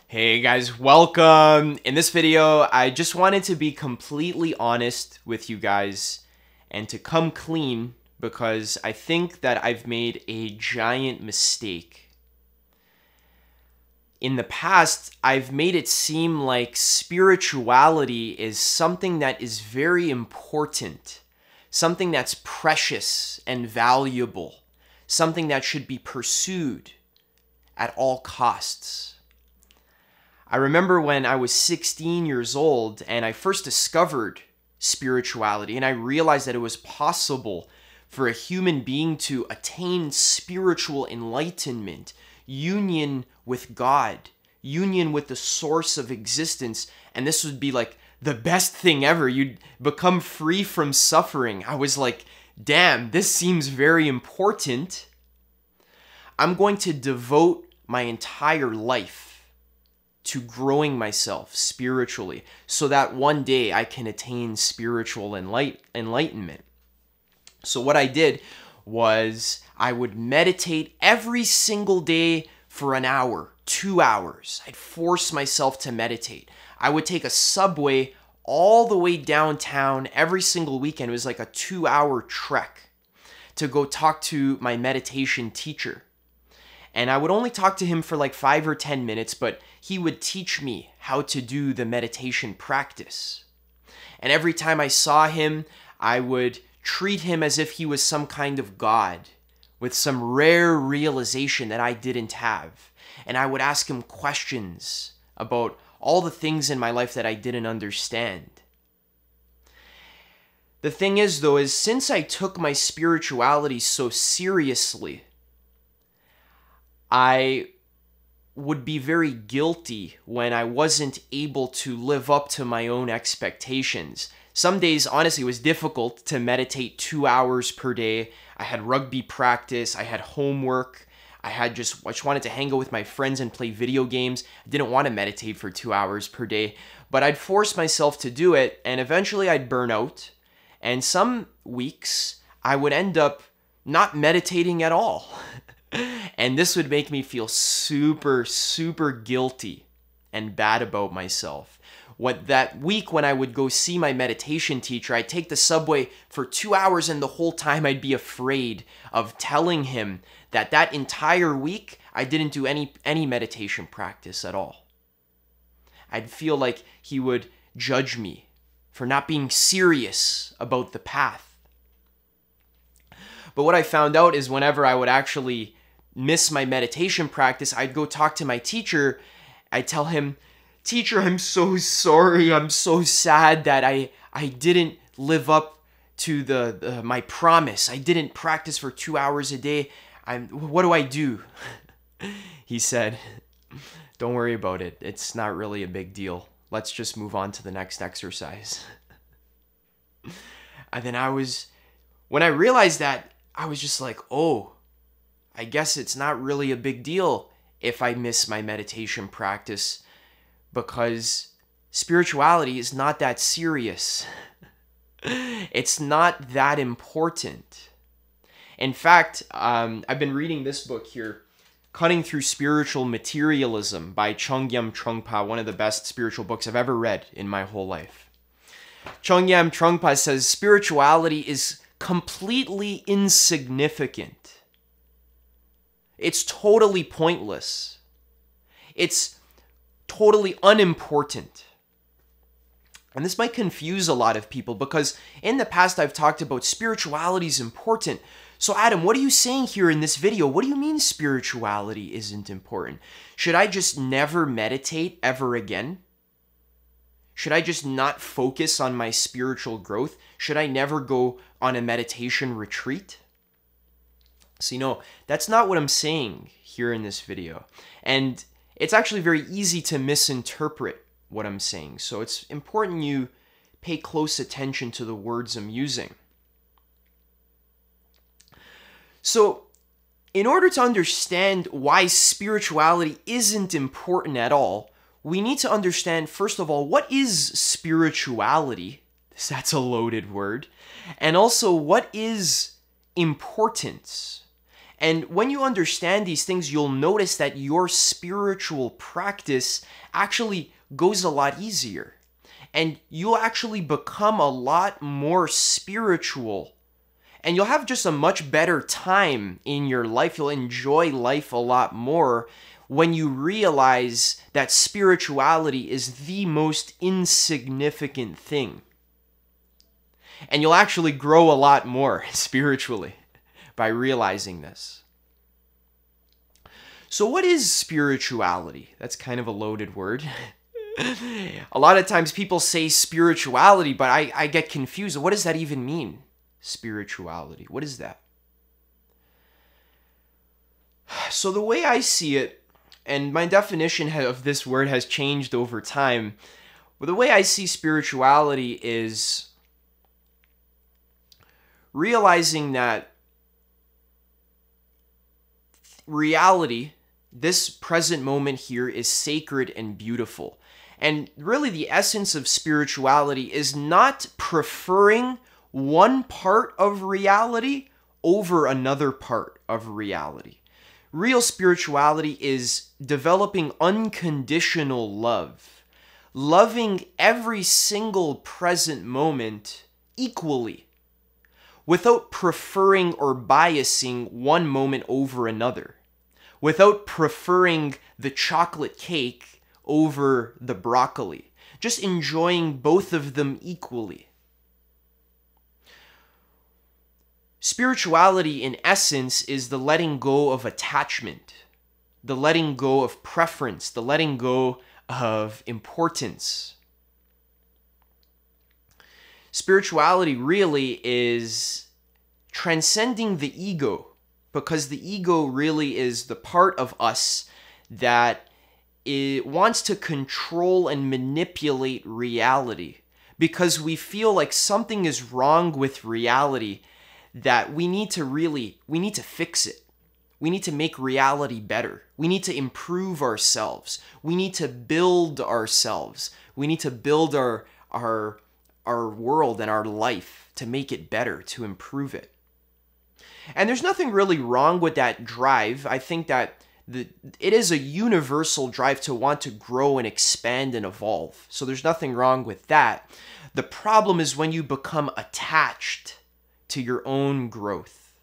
Hey guys, welcome! In this video, I just wanted to be completely honest with you guys and to come clean because I think that I've made a giant mistake. In the past, I've made it seem like spirituality is something that is very important, something that's precious and valuable, something that should be pursued at all costs. I remember when I was 16 years old and I first discovered spirituality and I realized that it was possible for a human being to attain spiritual enlightenment, union with God, union with the source of existence, and this would be like the best thing ever. You'd become free from suffering. I was like, damn, this seems very important. I'm going to devote my entire life to growing myself spiritually so that one day I can attain spiritual enlightenment. So what I did was I would meditate every single day for an hour, 2 hours. I'd force myself to meditate. I would take a subway all the way downtown every single weekend. It was like a 2-hour trek to go talk to my meditation teacher. And I would only talk to him for like 5 or 10 minutes, but he would teach me how to do the meditation practice. And every time I saw him, I would treat him as if he was some kind of god with some rare realization that I didn't have. And I would ask him questions about all the things in my life that I didn't understand. The thing is, though, is since I took my spirituality so seriously, I would be very guilty when I wasn't able to live up to my own expectations. Some days, honestly, it was difficult to meditate 2 hours per day. I had rugby practice, I had homework, I just wanted to hang out with my friends and play video games. I didn't want to meditate for 2 hours per day, but I'd force myself to do it, and eventually I'd burn out. And some weeks, I would end up not meditating at all. And this would make me feel super, super guilty and bad about myself. That week when I would go see my meditation teacher, I'd take the subway for 2 hours and the whole time I'd be afraid of telling him that entire week I didn't do any meditation practice at all. I'd feel like he would judge me for not being serious about the path. But what I found out is whenever I would actually miss my meditation practice, I'd go talk to my teacher. I'd tell him, "Teacher, I'm so sorry. I'm so sad that I didn't live up to my promise. I didn't practice for 2 hours a day. What do I do?" He said, "Don't worry about it. It's not really a big deal. Let's just move on to the next exercise." And then when I realized that, I was just like, oh, I guess it's not really a big deal if I miss my meditation practice because spirituality is not that serious. It's not that important. In fact, I've been reading this book here, Cutting Through Spiritual Materialism by Chögyam Trungpa, one of the best spiritual books I've ever read in my whole life. Chögyam Trungpa says spirituality is completely insignificant. It's totally pointless. It's totally unimportant. And this might confuse a lot of people because in the past I've talked about spirituality is important. So Adam, what are you saying here in this video? What do you mean spirituality isn't important? Should I just never meditate ever again? Should I just not focus on my spiritual growth? Should I never go on a meditation retreat? See, no, that's not what I'm saying here in this video. And it's actually very easy to misinterpret what I'm saying. So it's important you pay close attention to the words I'm using. So in order to understand why spirituality isn't important at all, we need to understand, first of all, what is spirituality? That's a loaded word. And also, what is importance? And when you understand these things, you'll notice that your spiritual practice actually goes a lot easier. And you'll actually become a lot more spiritual. And you'll have just a much better time in your life. You'll enjoy life a lot more when you realize that spirituality is the most insignificant thing. And you'll actually grow a lot more spiritually by realizing this. So what is spirituality? That's kind of a loaded word. A lot of times people say spirituality, but I get confused. What does that even mean? Spirituality. What is that? So the way I see it, and my definition of this word has changed over time, but the way I see spirituality is realizing that reality, this present moment here, is sacred and beautiful. And really the essence of spirituality is not preferring one part of reality over another part of reality. Real spirituality is developing unconditional love, loving every single present moment equally, without preferring or biasing one moment over another, without preferring the chocolate cake over the broccoli, just enjoying both of them equally. Spirituality, in essence, is the letting go of attachment, the letting go of preference, the letting go of importance. Spirituality really is transcending the ego, because the ego really is the part of us that it wants to control and manipulate reality, because we feel like something is wrong with reality, that we need to fix it. We need to make reality better. We need to improve ourselves. We need to build ourselves. We need to build our world and our life to make it better, to improve it. And there's nothing really wrong with that drive. I think that it is a universal drive to want to grow and expand and evolve. So there's nothing wrong with that. The problem is when you become attached to your own growth,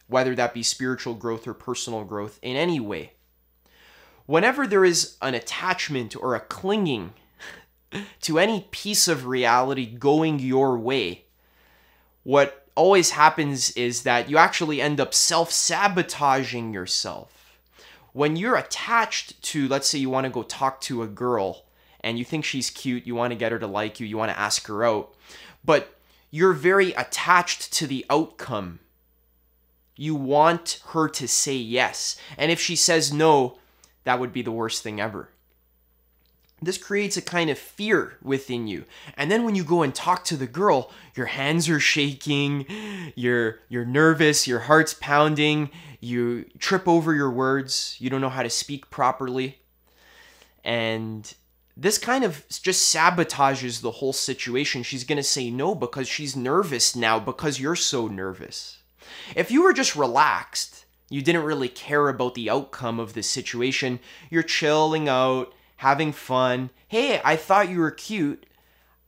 whether that be spiritual growth or personal growth in any way. Whenever there is an attachment or a clinging to any piece of reality going your way, what always happens is that you actually end up self-sabotaging yourself. When you're attached to, let's say you want to go talk to a girl and you think she's cute, you want to get her to like you, you want to ask her out, but you're very attached to the outcome. You want her to say yes. And if she says no, that would be the worst thing ever. This creates a kind of fear within you. And then when you go and talk to the girl, your hands are shaking, you're nervous, your heart's pounding, you trip over your words, you don't know how to speak properly. And this kind of just sabotages the whole situation. She's going to say no because she's nervous now because you're so nervous. If you were just relaxed, you didn't really care about the outcome of the situation, you're chilling out, having fun. Hey, I thought you were cute.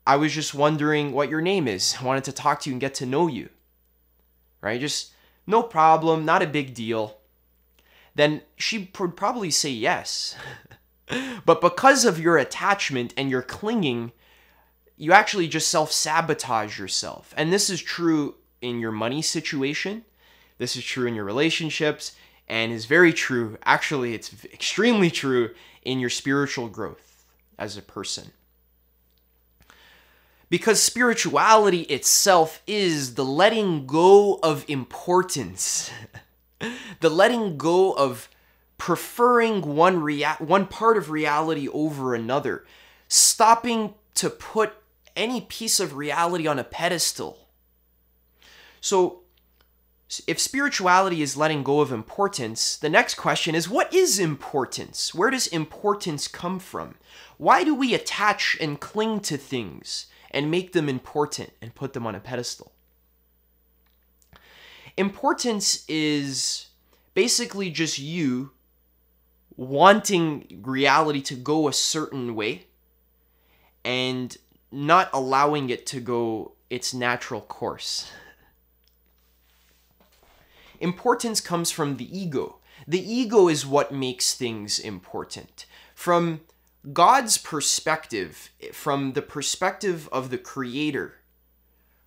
I was just wondering what your name is. I wanted to talk to you and get to know you. Right? Just no problem, not a big deal. Then she would probably say yes. But because of your attachment and your clinging, you actually just self-sabotage yourself. And this is true in your money situation. This is true in your relationships. And is very true, actually it's extremely true in your spiritual growth as a person. Because spirituality itself is the letting go of importance. The letting go of preferring one part of reality over another. Stopping to put any piece of reality on a pedestal. So, if spirituality is letting go of importance, the next question is, what is importance? Where does importance come from? Why do we attach and cling to things and make them important and put them on a pedestal? Importance is basically just you wanting reality to go a certain way and not allowing it to go its natural course. Importance comes from the ego. The ego is what makes things important. From God's perspective, from the perspective of the Creator,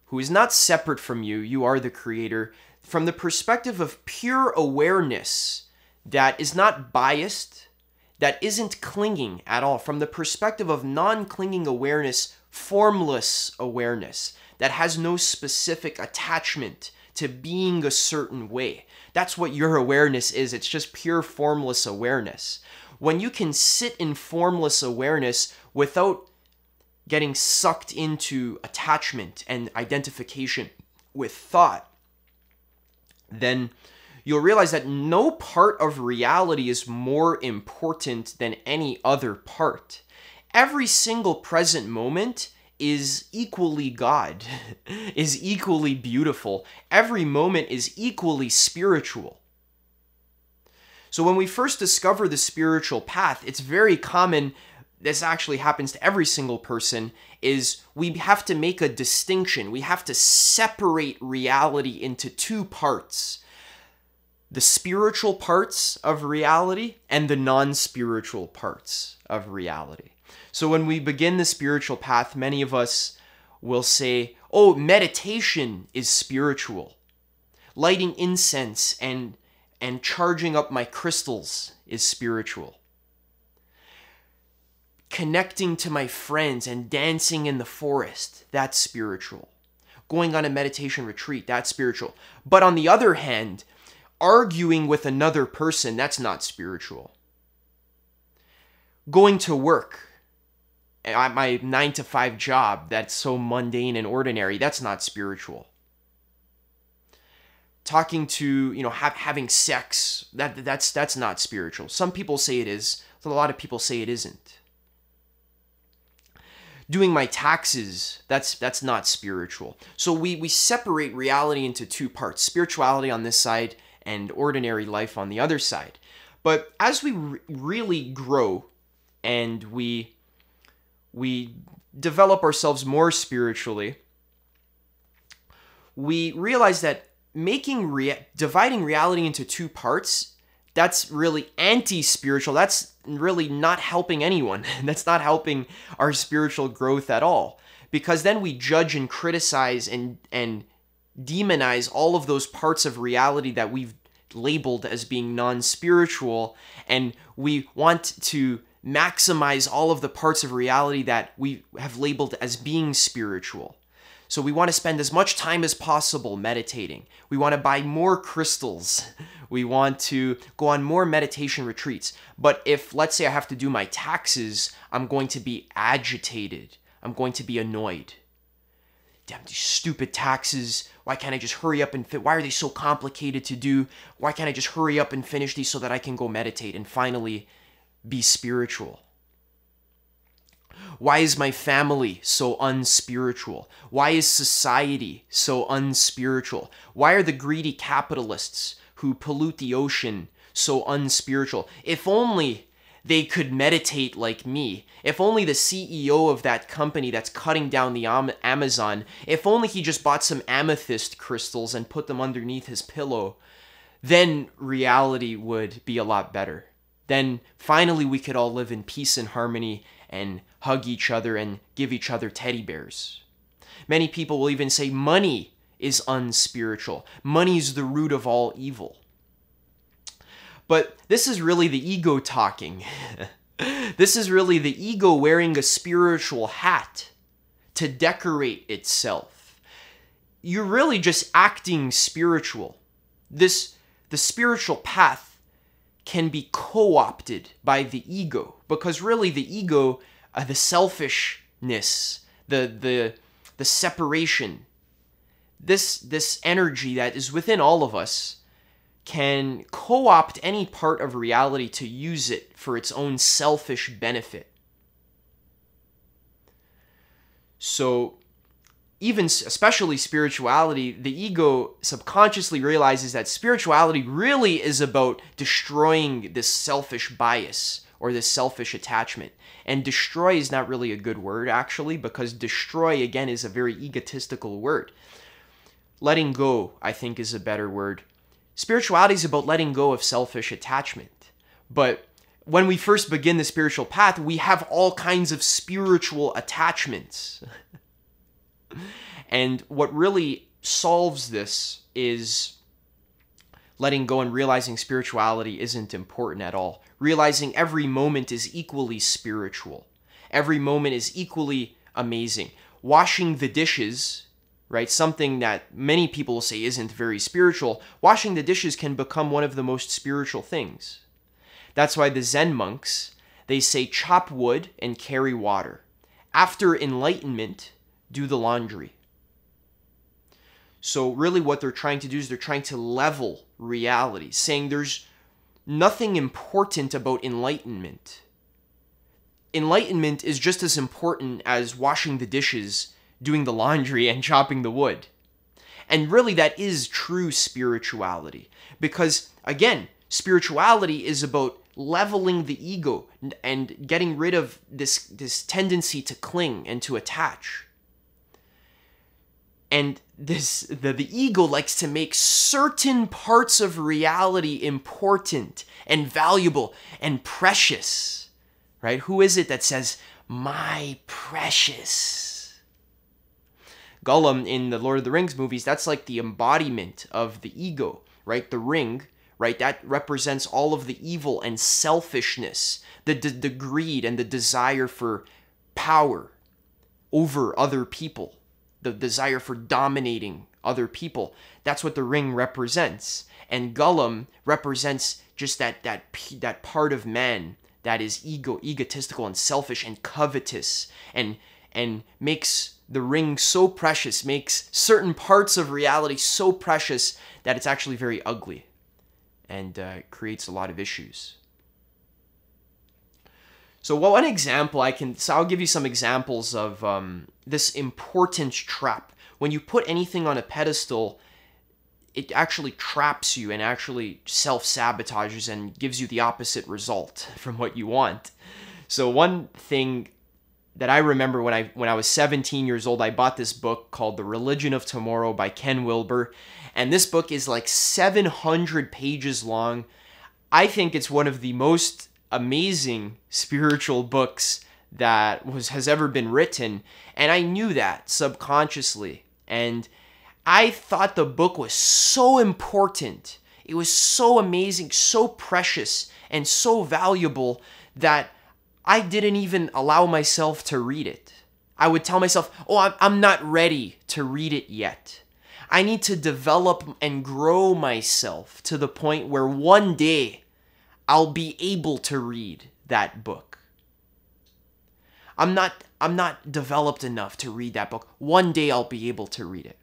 who is not separate from you, you are the Creator, from the perspective of pure awareness that is not biased, that isn't clinging at all, from the perspective of non-clinging awareness, formless awareness, that has no specific attachment to being a certain way. That's what your awareness is. It's just pure formless awareness. When you can sit in formless awareness without getting sucked into attachment and identification with thought, then you'll realize that no part of reality is more important than any other part. Every single present moment is equally God, is equally beautiful. Every moment is equally spiritual. So when we first discover the spiritual path, it's very common, this actually happens to every single person, is we have to make a distinction. We have to separate reality into two parts. The spiritual parts of reality and the non-spiritual parts of reality. So when we begin the spiritual path, many of us will say, oh, meditation is spiritual. Lighting incense and charging up my crystals is spiritual. Connecting to my friends and dancing in the forest, that's spiritual. Going on a meditation retreat, that's spiritual. But on the other hand, arguing with another person, that's not spiritual. Going to work, at my 9-to-5 job that's so mundane and ordinary, that's not spiritual. Talking to, having sex, that's not spiritual. Some people say it is, a lot of people say it isn't. Doing my taxes, that's not spiritual. So we separate reality into two parts, spirituality on this side and ordinary life on the other side. But as we really grow and we develop ourselves more spiritually, we realize that dividing reality into two parts, that's really anti-spiritual. That's really not helping anyone. That's not helping our spiritual growth at all. Because then we judge and criticize and demonize all of those parts of reality that we've labeled as being non-spiritual, and we want to maximize all of the parts of reality that we have labeled as being spiritual. So we want to spend as much time as possible meditating. We want to buy more crystals. We want to go on more meditation retreats. But if, let's say, I have to do my taxes, I'm going to be agitated. I'm going to be annoyed. Damn, these stupid taxes. Why can't I just hurry up and why are they so complicated to do? Why can't I just hurry up and finish these so that I can go meditate and finally be spiritual? Why is my family so unspiritual? Why is society so unspiritual? Why are the greedy capitalists who pollute the ocean so unspiritual? If only they could meditate like me. If only the CEO of that company that's cutting down the Amazon, if only he just bought some amethyst crystals and put them underneath his pillow, then reality would be a lot better. Then finally we could all live in peace and harmony and hug each other and give each other teddy bears. Many people will even say money is unspiritual. Money is the root of all evil. But this is really the ego talking. This is really the ego wearing a spiritual hat to decorate itself. You're really just acting spiritual. The spiritual path can be co-opted by the ego, because really the ego, the selfishness, the separation, this energy that is within all of us can co-opt any part of reality to use it for its own selfish benefit. So even especially spirituality, the ego subconsciously realizes that spirituality really is about destroying this selfish bias or this selfish attachment. And destroy is not really a good word, actually, because destroy, again, is a very egotistical word. Letting go, I think, is a better word. Spirituality is about letting go of selfish attachment. But when we first begin the spiritual path, we have all kinds of spiritual attachments. And what really solves this is letting go and realizing spirituality isn't important at all. Realizing every moment is equally spiritual. Every moment is equally amazing. Washing the dishes, right? Something that many people will say isn't very spiritual. Washing the dishes can become one of the most spiritual things. That's why the Zen monks, they say chop wood and carry water. After enlightenment, do the laundry. So really what they're trying to do is they're trying to level reality, saying there's nothing important about enlightenment. Enlightenment is just as important as washing the dishes, doing the laundry, and chopping the wood. And really that is true spirituality. Because, again, spirituality is about leveling the ego and getting rid of this tendency to cling and to attach. And the ego likes to make certain parts of reality important and valuable and precious, right? Who is it that says, my precious? Gollum in the Lord of the Rings movies, that's like the embodiment of the ego, right? The ring, right? That represents all of the evil and selfishness, the greed and the desire for power over other people. The desire for dominating other people. That's what the ring represents. And Gollum represents just that part of man that is egotistical and selfish and covetous and makes the ring so precious, makes certain parts of reality so precious that it's actually very ugly and creates a lot of issues. So one example I'll give you some examples of this importance trap. When you put anything on a pedestal, it actually traps you and actually self-sabotages and gives you the opposite result from what you want. So one thing that I remember when I was 17 years old, I bought this book called The Religion of Tomorrow by Ken Wilber. And this book is like 700 pages long. I think it's one of the most amazing spiritual books that has ever been written, and I knew that subconsciously, and I thought the book was so important, it was so amazing, so precious, and so valuable that I didn't even allow myself to read it. I would tell myself, oh, I'm not ready to read it yet. I need to develop and grow myself to the point where one day I'll be able to read that book. I'm not developed enough to read that book. One day I'll be able to read it.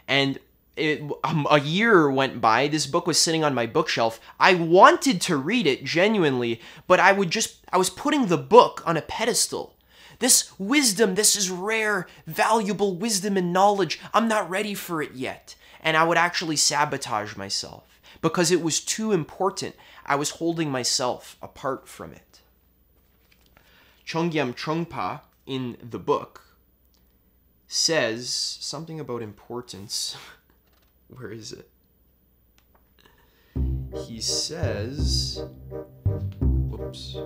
And a year went by. This book was sitting on my bookshelf. I wanted to read it genuinely, but I was putting the book on a pedestal. This wisdom, this is rare, valuable wisdom and knowledge. I'm not ready for it yet. And I would actually sabotage myself. Because it was too important. I was holding myself apart from it. Chongyam Trungpa in the book says something about importance. Where is it? He says, whoops.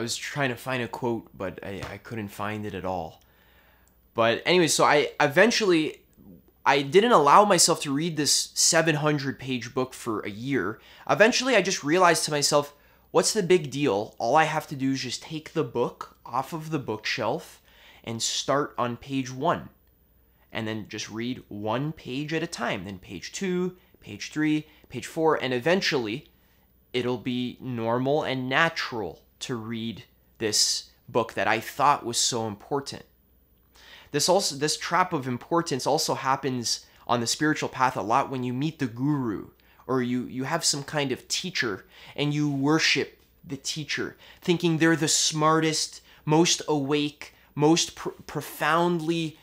I was trying to find a quote, but I couldn't find it at all. But anyway, so I didn't allow myself to read this 700-page book for a year. Eventually, I just realized to myself, what's the big deal? All I have to do is just take the book off of the bookshelf and start on page 1. And then just read one page at a time. Then page 2, page 3, page 4, and eventually it'll be normal and natural to read this book that I thought was so important. This trap of importance also happens on the spiritual path a lot when you meet the guru, or you have some kind of teacher and you worship the teacher, thinking they're the smartest, most awake, most profoundly,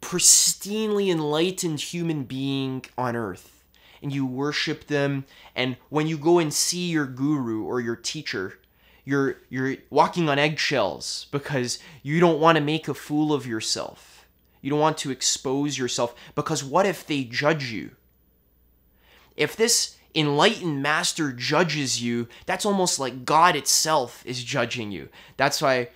pristinely enlightened human being on earth. And you worship them, and when you go and see your guru or your teacher, you're walking on eggshells because you don't want to make a fool of yourself. You don't want to expose yourself, because what if they judge you? If this enlightened master judges you, that's almost like God itself is judging you. That's why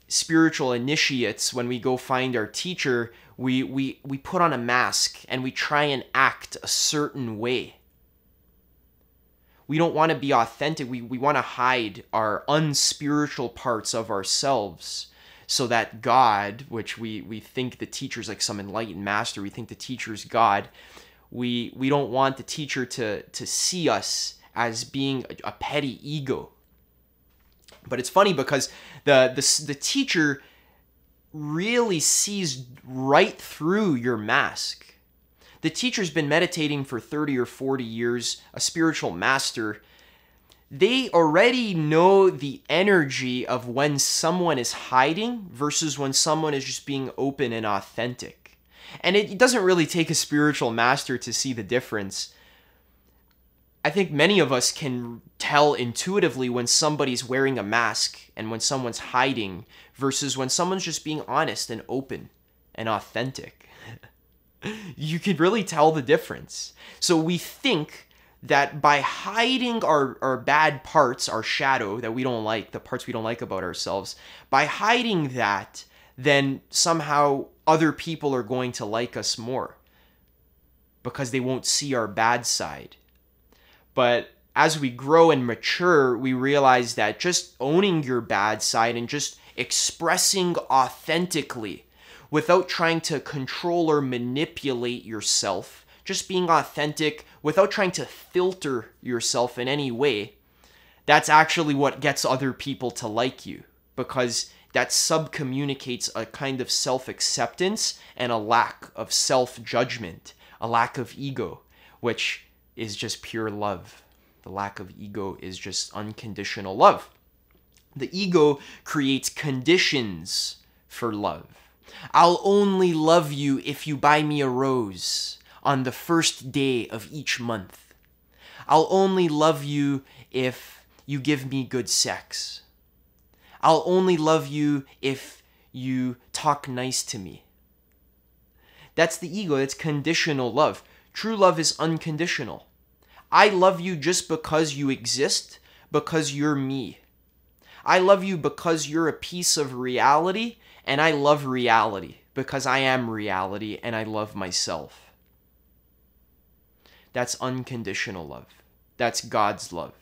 spiritual initiates, when we go find our teacher, we put on a mask and we try and act a certain way. We don't want to be authentic. We want to hide our unspiritual parts of ourselves so that God, which we think the teacher's like some enlightened master, we think the teacher's God, we don't want the teacher to see us as being a petty ego. But it's funny because the teacher really sees right through your mask. The teacher's been meditating for 30 or 40 years, a spiritual master. They already know the energy of when someone is hiding versus when someone is just being open and authentic. And it doesn't really take a spiritual master to see the difference. I think many of us can tell intuitively when somebody's wearing a mask and when someone's hiding versus when someone's just being honest and open and authentic. You can really tell the difference. So we think that by hiding our bad parts, our shadow that we don't like, the parts we don't like about ourselves, by hiding that, then somehow other people are going to like us more because they won't see our bad side. But as we grow and mature, we realize that just owning your bad side and just expressing authentically without trying to control or manipulate yourself, just being authentic without trying to filter yourself in any way, that's actually what gets other people to like you, because that subcommunicates a kind of self-acceptance and a lack of self-judgment, a lack of ego, which is just pure love. The lack of ego is just unconditional love. The ego creates conditions for love. I'll only love you if you buy me a rose on the first day of each month. I'll only love you if you give me good sex. I'll only love you if you talk nice to me. That's the ego. It's conditional love. True love is unconditional. I love you just because you exist, because you're me. I love you because you're a piece of reality, and I love reality because I am reality and I love myself. That's unconditional love. That's God's love.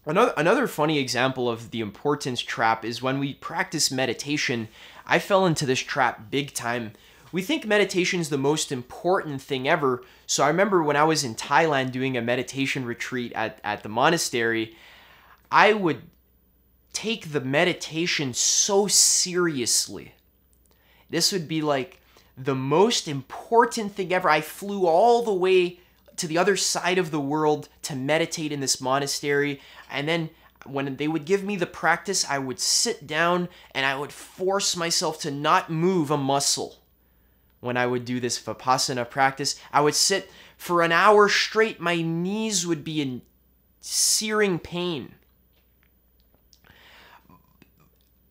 Another funny example of the importance trap is when we practice meditation. I fell into this trap big time. We think meditation is the most important thing ever. So I remember when I was in Thailand doing a meditation retreat at the monastery, I would take the meditation so seriously. This would be like the most important thing ever. I flew all the way to the other side of the world to meditate in this monastery. And then when they would give me the practice, I would sit down and I would force myself to not move a muscle. When I would do this Vipassana practice, I would sit for an hour straight. My knees would be in searing pain.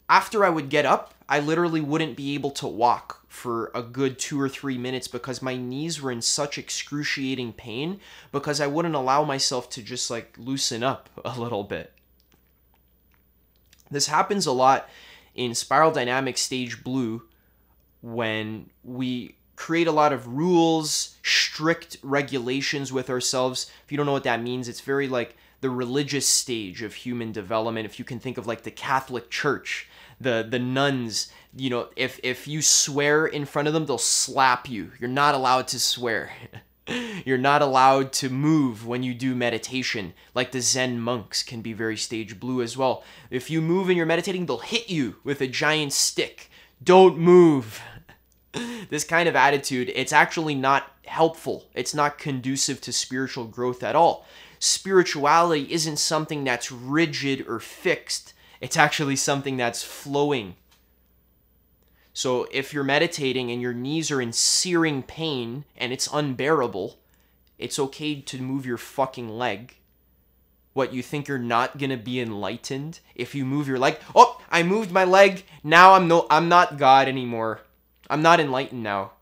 after I would get up, I literally wouldn't be able to walk for a good 2 or 3 minutes because my knees were in such excruciating pain because I wouldn't allow myself to just like loosen up a little bit. This happens a lot in Spiral Dynamics Stage Blue when we create a lot of rules, strict regulations with ourselves. If you don't know what that means, it's very like the religious stage of human development. If you can think of like the Catholic Church, the nuns, you know, if you swear in front of them, they'll slap you. You're not allowed to swear. You're not allowed to move when you do meditation. Like the Zen monks can be very stage blue as well. If you move and you're meditating, they'll hit you with a giant stick. Don't move. This kind of attitude, it's actually not helpful. It's not conducive to spiritual growth at all. Spirituality isn't something that's rigid or fixed. It's actually something that's flowing. So if you're meditating and your knees are in searing pain and it's unbearable, it's okay to move your fucking leg. What, you think you're not gonna be enlightened if you move your leg? Oh, I moved my leg. Now I'm not God anymore. I'm not enlightened now.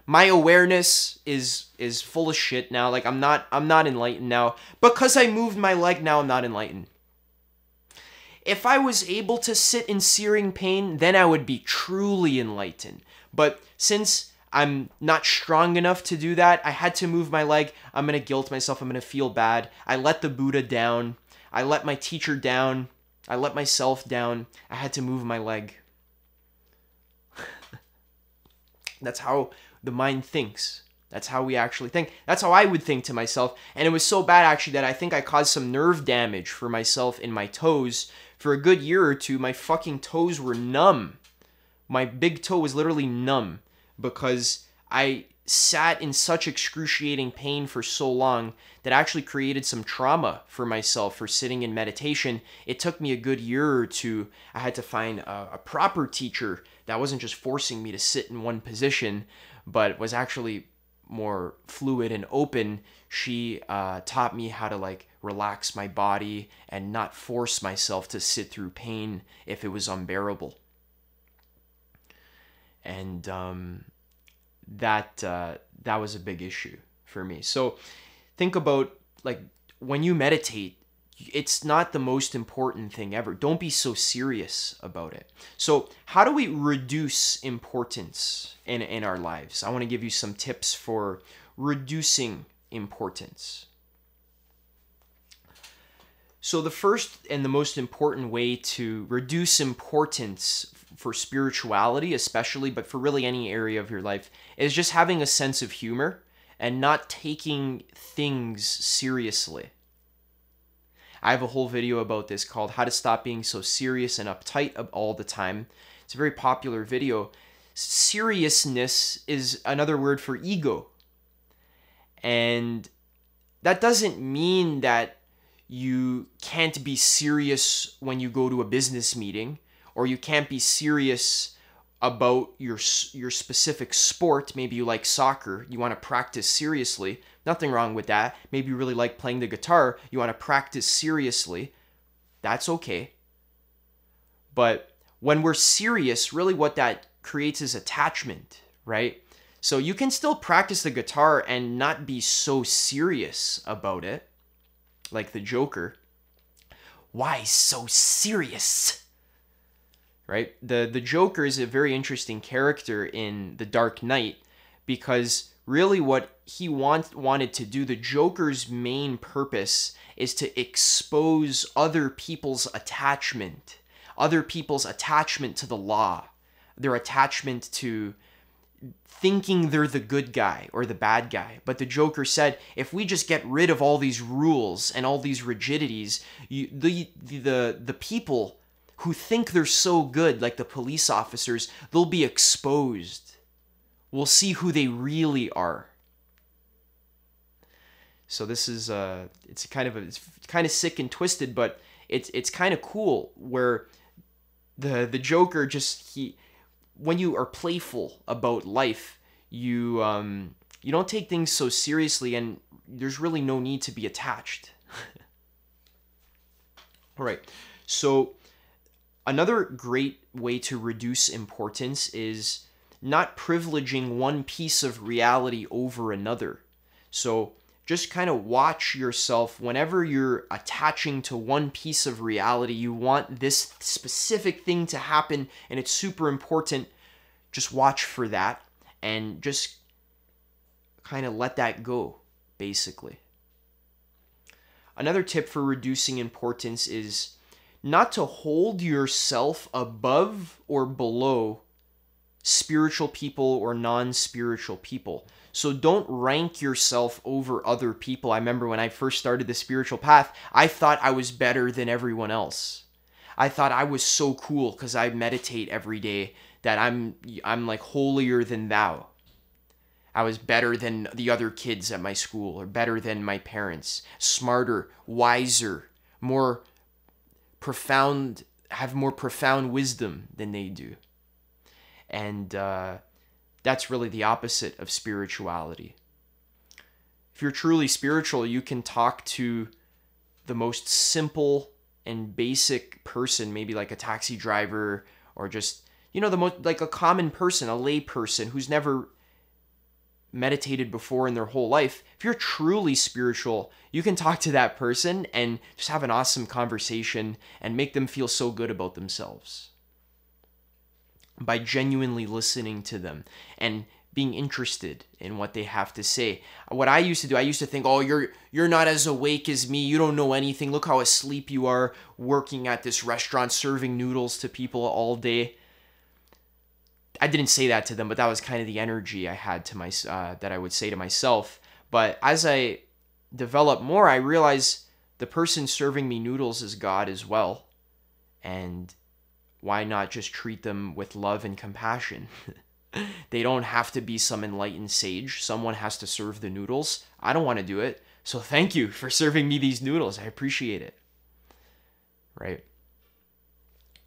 My awareness is full of shit now. Like I'm not enlightened now. Because I moved my leg, now I'm not enlightened. If I was able to sit in searing pain, then I would be truly enlightened. But since I'm not strong enough to do that, I had to move my leg. I'm going to guilt myself. I'm going to feel bad. I let the Buddha down. I let my teacher down. I let myself down. I had to move my leg. That's how the mind thinks. That's how we actually think. That's how I would think to myself. And it was so bad actually that I think I caused some nerve damage for myself in my toes. For a good year or two, my fucking toes were numb. My big toe was literally numb because I sat in such excruciating pain for so long that actually created some trauma for myself for sitting in meditation. It took me a good year or two. I had to find a proper teacher that wasn't just forcing me to sit in one position, but was actually more fluid and open. She taught me how to like relax my body and not force myself to sit through pain if it was unbearable. And that was a big issue for me. So think about like when you meditate, it's not the most important thing ever. Don't be so serious about it. So how do we reduce importance in our lives? I want to give you some tips for reducing importance. So the first and the most important way to reduce importance for spirituality especially, but for really any area of your life, is just having a sense of humor and not taking things seriously. I have a whole video about this called How to Stop Being So Serious and Uptight All the Time. It's a very popular video. Seriousness is another word for ego. And that doesn't mean that you can't be serious when you go to a business meeting, or you can't be serious about your specific sport. Maybe you like soccer, you want to practice seriously. Nothing wrong with that. Maybe you really like playing the guitar, you want to practice seriously. That's okay. But when we're serious, really what that creates is attachment, right? So you can still practice the guitar and not be so serious about it, like the Joker. Why so serious? Right? The Joker is a very interesting character in The Dark Knight because really what he wanted to do, the Joker's main purpose is to expose other people's attachment to the law, their attachment to thinking they're the good guy or the bad guy. But the Joker said, if we just get rid of all these rules and all these rigidities, the people who think they're so good, like the police officers, they'll be exposed. We'll see who they really are. So this is it's kind of sick and twisted, but it's kind of cool where the Joker just when you are playful about life, you don't take things so seriously, and there's really no need to be attached. All right. So Another great way to reduce importance is not privileging one piece of reality over another. So just kind of watch yourself whenever you're attaching to one piece of reality, you want this specific thing to happen and it's super important. Just watch for that and just kind of let that go, basically. Another tip for reducing importance is not to hold yourself above or below spiritual people or non-spiritual people. So don't rank yourself over other people. I remember when I first started the spiritual path, I thought I was better than everyone else. I thought I was so cool because I meditate every day that I'm like holier than thou. I was better than the other kids at my school or better than my parents, smarter, wiser, more profound, have more profound wisdom than they do. And that's really the opposite of spirituality. If you're truly spiritual, you can talk to the most simple and basic person, maybe like a taxi driver or just, the most like a common person, a lay person who's never meditated before in their whole life. If you're truly spiritual, you can talk to that person and just have an awesome conversation and make them feel so good about themselves by genuinely listening to them and being interested in what they have to say. What I used to do, I used to think, oh, you're not as awake as me. You don't know anything. Look how asleep you are working at this restaurant, serving noodles to people all day. I didn't say that to them, but that was kind of the energy I had to that I would say to myself. But as I developed more, I realized the person serving me noodles is God as well. And why not just treat them with love and compassion? They don't have to be some enlightened sage. Someone has to serve the noodles. I don't want to do it. So thank you for serving me these noodles. I appreciate it. Right?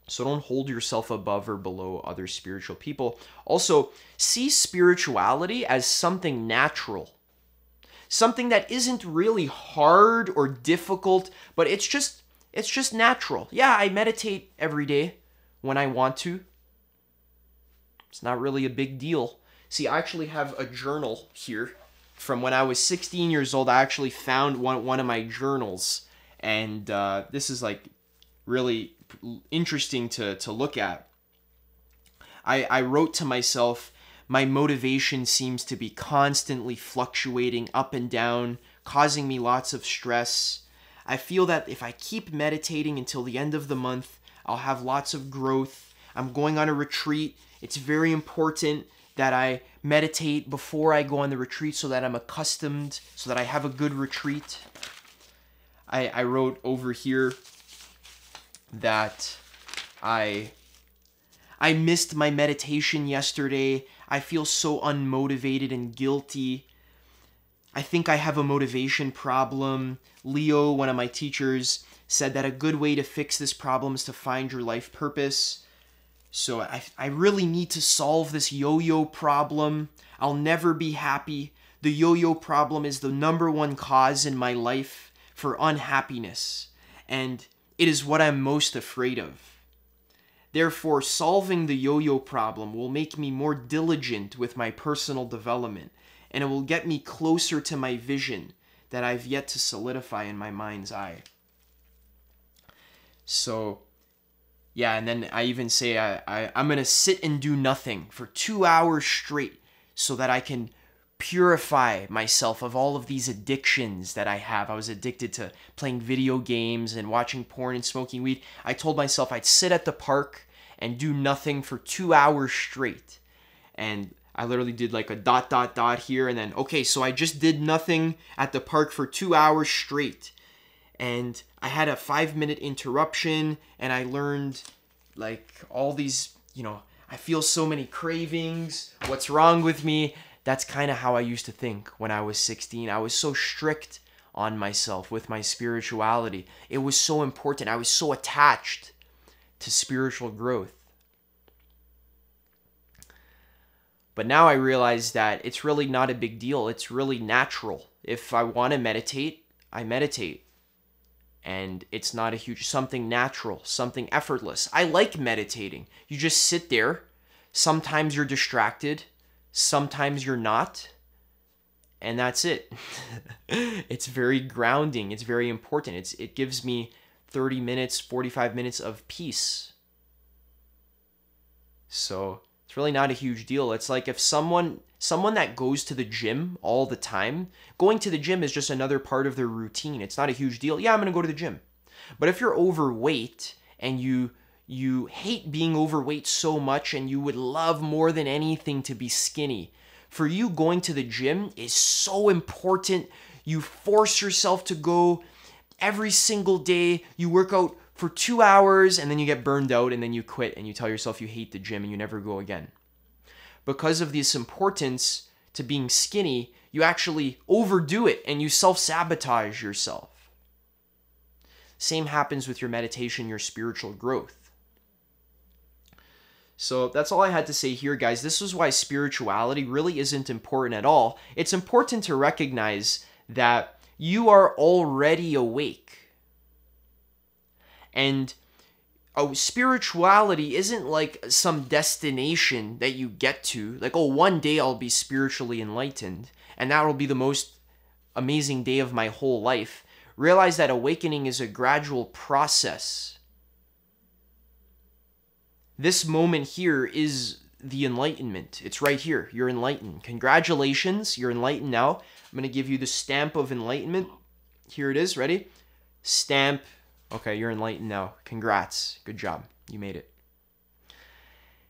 So don't hold yourself above or below other spiritual people. Also, see spirituality as something natural. Something that isn't really hard or difficult, but it's just natural. Yeah, I meditate every day when I want to. It's not really a big deal. See, I actually have a journal here from when I was 16 years old. I actually found one of my journals, and this is like really interesting to look at. I wrote to myself, my motivation seems to be constantly fluctuating up and down, causing me lots of stress. I feel that if I keep meditating until the end of the month, I'll have lots of growth. I'm going on a retreat. It's very important that I meditate before I go on the retreat so that I'm accustomed, so that I have a good retreat. I wrote over here that I missed my meditation yesterday. I feel so unmotivated and guilty. I think I have a motivation problem. Leo, one of my teachers, said that a good way to fix this problem is to find your life purpose. So I really need to solve this yo-yo problem. I'll never be happy. The yo-yo problem is the number one cause in my life for unhappiness, and it is what I'm most afraid of. Therefore, solving the yo-yo problem will make me more diligent with my personal development, and it will get me closer to my vision that I've yet to solidify in my mind's eye. So, yeah, and then I even say I'm going to sit and do nothing for 2 hours straight so that I can purify myself of all of these addictions that I have. I was addicted to playing video games and watching porn and smoking weed. I told myself I'd sit at the park and do nothing for 2 hours straight. And I literally did like a ... here and then, okay, so I just did nothing at the park for 2 hours straight. And I had a 5-minute interruption, and I learned like all these, I feel so many cravings. What's wrong with me? That's kind of how I used to think when I was 16. I was so strict on myself with my spirituality. It was so important. I was so attached to spiritual growth. But now I realize that it's really not a big deal. It's really natural. If I want to meditate, I meditate. and it's not a huge, something natural, something effortless. I like meditating. You just sit there. Sometimes you're distracted, sometimes you're not, and that's it. It's very grounding. It's very important. It gives me 30 minutes, 45 minutes of peace. So it's really not a huge deal. It's like if someone that goes to the gym all the time, going to the gym is just another part of their routine. It's not a huge deal. Yeah, I'm going to go to the gym. But if you're overweight and you hate being overweight so much and you would love more than anything to be skinny, for you, going to the gym is so important. You force yourself to go every single day. You work out for 2 hours and then you get burned out and then you quit and you tell yourself you hate the gym and you never go again. Because of this importance to being skinny, you actually overdo it and you self-sabotage yourself. Same happens with your meditation, your spiritual growth. So that's all I had to say here, guys. This is why spirituality really isn't important at all. It's important to recognize that you are already awake. And spirituality isn't like some destination that you get to. Like, oh, one day I'll be spiritually enlightened, and that will be the most amazing day of my whole life. Realize that awakening is a gradual process. This moment here is the enlightenment. It's right here. You're enlightened. Congratulations. You're enlightened now. I'm going to give you the stamp of enlightenment. Here it is. Ready? Stamp. Okay, you're enlightened now. Congrats. Good job. You made it.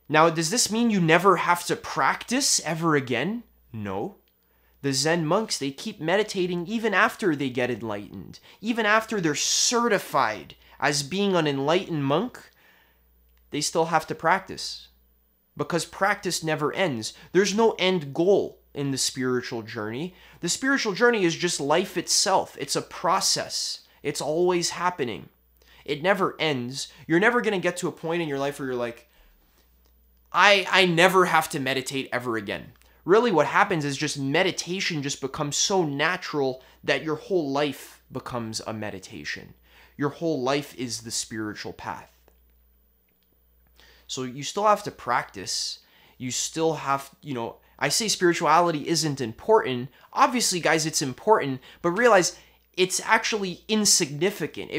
Now, does this mean you never have to practice ever again? No. The Zen monks, they keep meditating even after they get enlightened. Even after they're certified as being an enlightened monk, they still have to practice. Because practice never ends. There's no end goal in the spiritual journey. The spiritual journey is just life itself. It's a process. It's always happening. It never ends. You're never going to get to a point in your life where you're like, I never have to meditate ever again. Really what happens is just meditation just becomes so natural that your whole life becomes a meditation. Your whole life is the spiritual path. So you still have to practice. You still have, I say spirituality isn't important. Obviously, guys, it's important, but realize it's actually insignificant.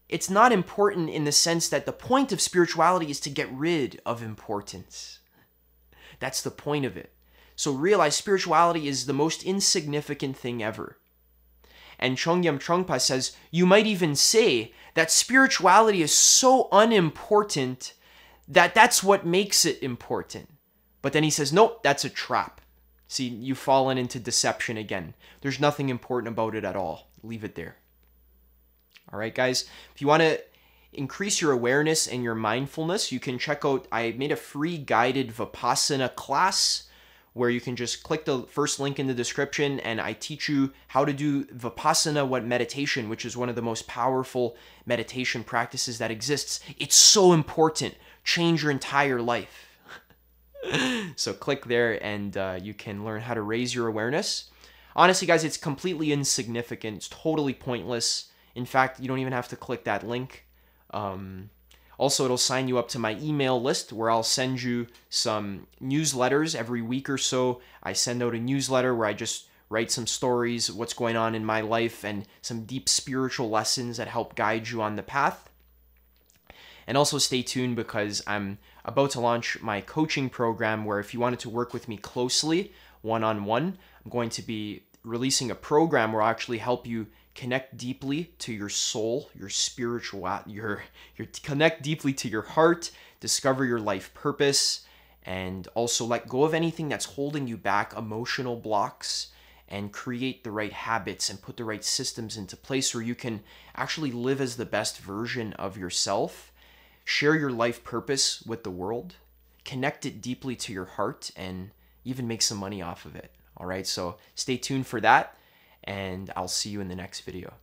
It's not important in the sense that the point of spirituality is to get rid of importance. That's the point of it. So realize spirituality is the most insignificant thing ever. And Chongyam Trungpa says, you might even say that spirituality is so unimportant that that's what makes it important. But then he says, nope, that's a trap. See, you've fallen into deception again. There's nothing important about it at all. Leave it there. All right, guys. If you want to increase your awareness and your mindfulness, you can check out, I made a free guided Vipassana class where you can just click the first link in the description and I teach you how to do Vipassana meditation, which is one of the most powerful meditation practices that exists. It's so important. Change your entire life. So click there and you can learn how to raise your awareness. Honestly, guys, it's completely insignificant. It's totally pointless. In fact, you don't even have to click that link. Also, it'll sign you up to my email list where I'll send you some newsletters every week or so. I send out a newsletter where I just write some stories, what's going on in my life, and some deep spiritual lessons that help guide you on the path. And also stay tuned because I'm about to launch my coaching program where if you wanted to work with me closely, one-on-one, I'm going to be releasing a program where I'll actually help you connect deeply to your soul, your spiritual, connect deeply to your heart, discover your life purpose, and also let go of anything that's holding you back, emotional blocks, and create the right habits and put the right systems into place where you can actually live as the best version of yourself, share your life purpose with the world, connect it deeply to your heart, and even make some money off of it. All right, so stay tuned for that. And I'll see you in the next video.